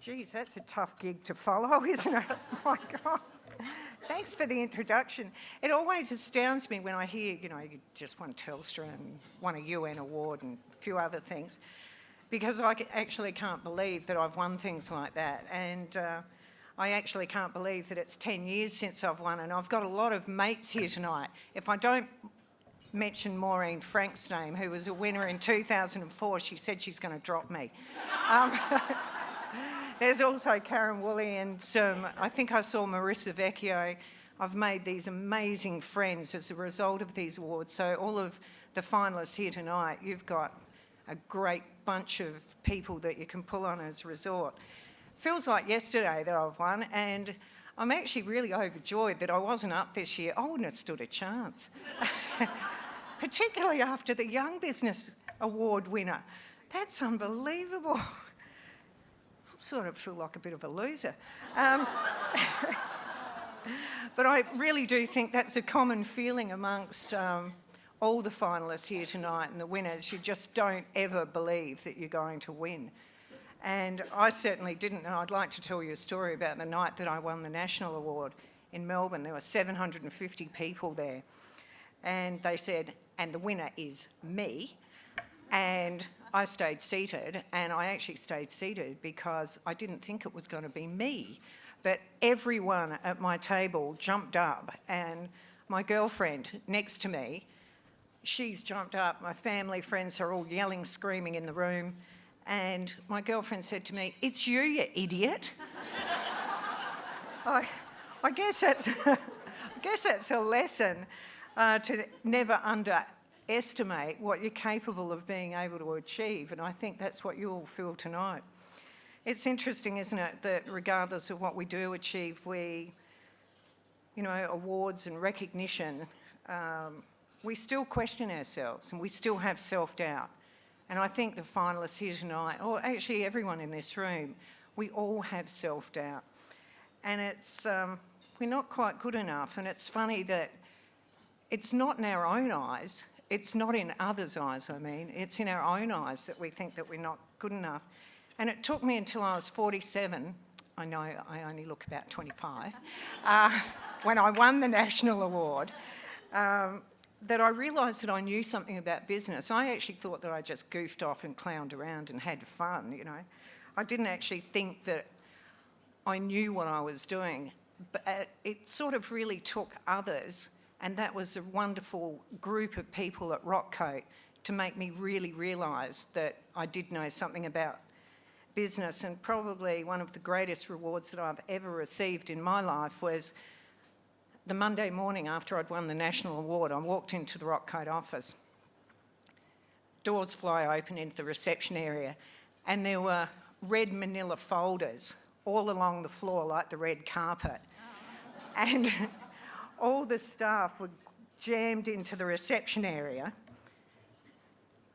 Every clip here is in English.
Geez, that's a tough gig to follow, isn't it? My God. Thanks for the introduction. It always astounds me when I hear, you just won Telstra and won a UN award and a few other things, because I actually can't believe that I've won things like that. And I actually can't believe that it's 10 years since I've won, and I've got a lot of mates here tonight. If I don't mention Maureen Frank's name, who was a winner in 2004, she said she's going to drop me. There's also Karen Woolley and I think I saw Marissa Vecchio. I've made these amazing friends as a result of these awards. So all of the finalists here tonight, you've got a great bunch of people that you can pull on as a resort. Feels like yesterday that I've won, and I'm actually really overjoyed that I wasn't up this year. I wouldn't have stood a chance, particularly after the Young Business Award winner. That's unbelievable. Sort of feel like a bit of a loser. But I really do think that's a common feeling amongst all the finalists here tonight and the winners. You just don't ever believe that you're going to win. And I certainly didn't, and I'd like to tell you a story about the night that I won the National Award in Melbourne. There were 750 people there, and they said, and the winner is me. And I stayed seated, and I actually stayed seated because I didn't think it was going to be me. But everyone at my table jumped up, and my girlfriend next to me, she's jumped up. My family, friends are all yelling, screaming in the room. And my girlfriend said to me, "It's you, you idiot." I guess that's a lesson to never underestimate what you're capable of being able to achieve, and I think that's what you all feel tonight. It's interesting, isn't it, that regardless of what we do achieve, awards and recognition, we still question ourselves and we still have self-doubt. And I think the finalists here tonight, or actually everyone in this room, we all have self-doubt. And it's, we're not quite good enough. And it's funny that it's not in our own eyes, it's not in others' eyes, it's in our own eyes that we think that we're not good enough. And it took me until I was 47, I know I only look about 25, when I won the National Award, that I realised that I knew something about business. I actually thought that I just goofed off and clowned around and had fun, I didn't actually think that I knew what I was doing. But it sort of really took others, and that was a wonderful group of people at Rockcote, to make me really realise that I did know something about business. And probably one of the greatest rewards that I've ever received in my life was the Monday morning after I'd won the National Award. I walked into the Rockcote office. Doors fly open into the reception area, and there were red manila folders all along the floor like the red carpet. And all the staff were jammed into the reception area.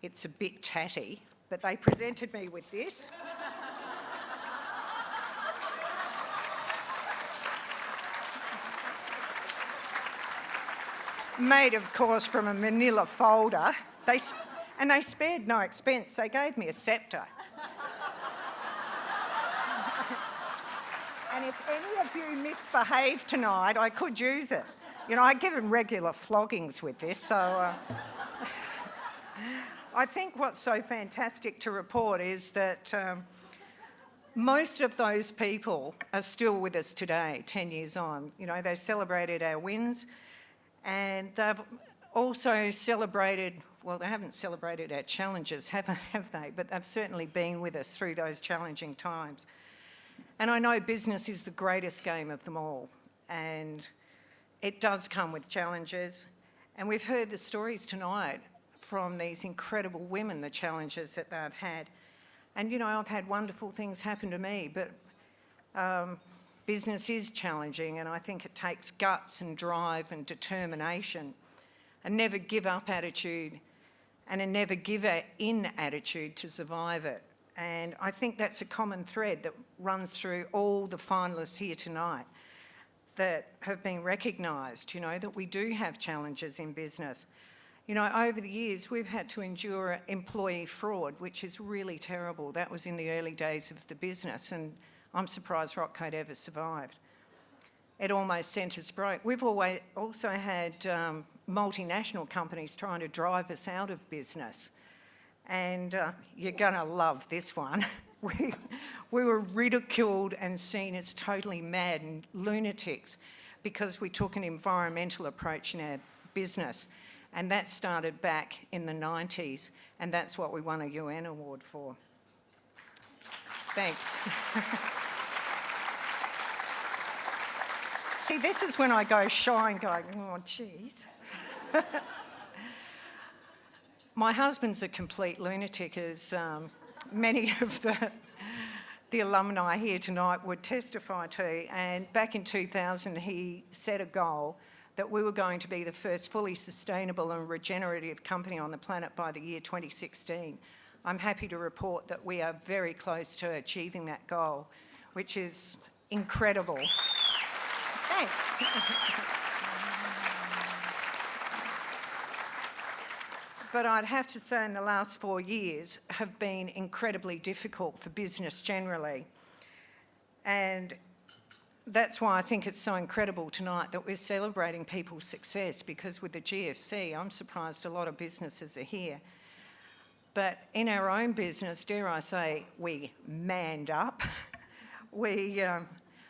It's a bit tatty, but they presented me with this. Made, of course, from a manila folder. They spared no expense. They gave me a sceptre. And if any of you misbehave tonight, I could use it. I give them regular floggings with this, so... I think what's so fantastic to report is that most of those people are still with us today, 10 years on. They celebrated our wins, and they've also celebrated, well, they haven't celebrated our challenges, have they? But they've certainly been with us through those challenging times. And I know business is the greatest game of them all, and it does come with challenges. And we've heard the stories tonight from these incredible women, the challenges that they've had. And, I've had wonderful things happen to me, but business is challenging, and I think it takes guts and drive and determination, a never give up attitude and a never give in attitude to survive it. And I think that's a common thread that runs through all the finalists here tonight that have been recognised, that we do have challenges in business. Over the years, we've had to endure employee fraud, which is really terrible. That was in the early days of the business, and I'm surprised Rockcote ever survived. It almost sent us broke. We've also had multinational companies trying to drive us out of business. And you're going to love this one. We were ridiculed and seen as totally mad and lunatics because we took an environmental approach in our business. And that started back in the 90s, and that's what we won a UN award for. Thanks. See, this is when I go shy and go, oh, geez. My husband's a complete lunatic, as many of the alumni here tonight would testify to. And back in 2000, he set a goal that we were going to be the first fully sustainable and regenerative company on the planet by the year 2016. I'm happy to report that we are very close to achieving that goal, which is incredible. Thanks. But I'd have to say in the last 4 years have been incredibly difficult for business generally. And that's why I think it's so incredible tonight that we're celebrating people's success, because with the GFC, I'm surprised a lot of businesses are here. But in our own business, dare I say, we manned up. We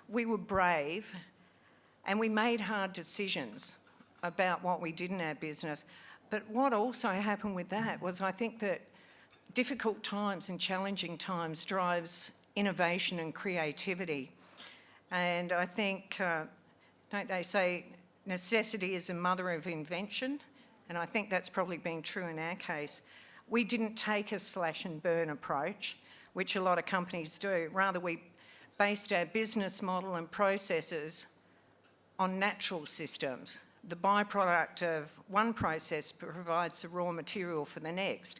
were brave, and we made hard decisions about what we did in our business. But what also happened with that was, I think that difficult times and challenging times drives innovation and creativity. And I think, don't they say, necessity is the mother of invention? And I think that's probably been true in our case. We didn't take a slash and burn approach, which a lot of companies do. Rather, we based our business model and processes on natural systems. The byproduct of one process provides the raw material for the next.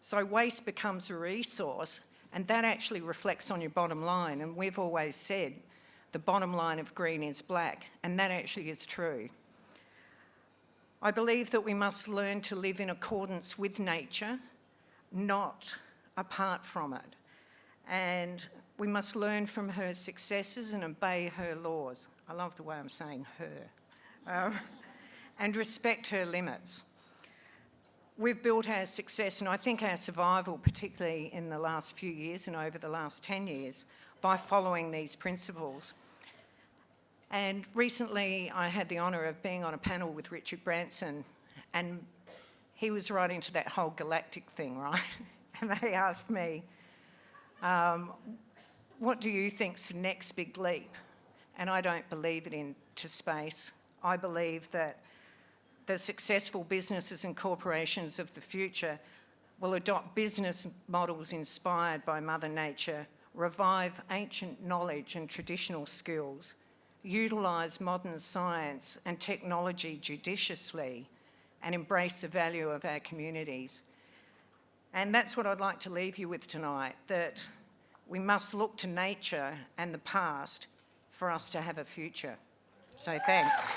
So waste becomes a resource, and that actually reflects on your bottom line. And we've always said the bottom line of green is black, and that actually is true. I believe that we must learn to live in accordance with nature, not apart from it. And we must learn from her successes and obey her laws. I love the way I'm saying her. And respect her limits. We've built our success, and I think our survival, particularly in the last few years and over the last 10 years, by following these principles. And recently I had the honour of being on a panel with Richard Branson, and he was right into that whole galactic thing, right? And they asked me, what do you think's the next big leap? And I don't believe it into space. I believe that the successful businesses and corporations of the future will adopt business models inspired by Mother Nature, revive ancient knowledge and traditional skills, utilise modern science and technology judiciously, and embrace the value of our communities. And that's what I'd like to leave you with tonight, that we must look to nature and the past for us to have a future. So thanks.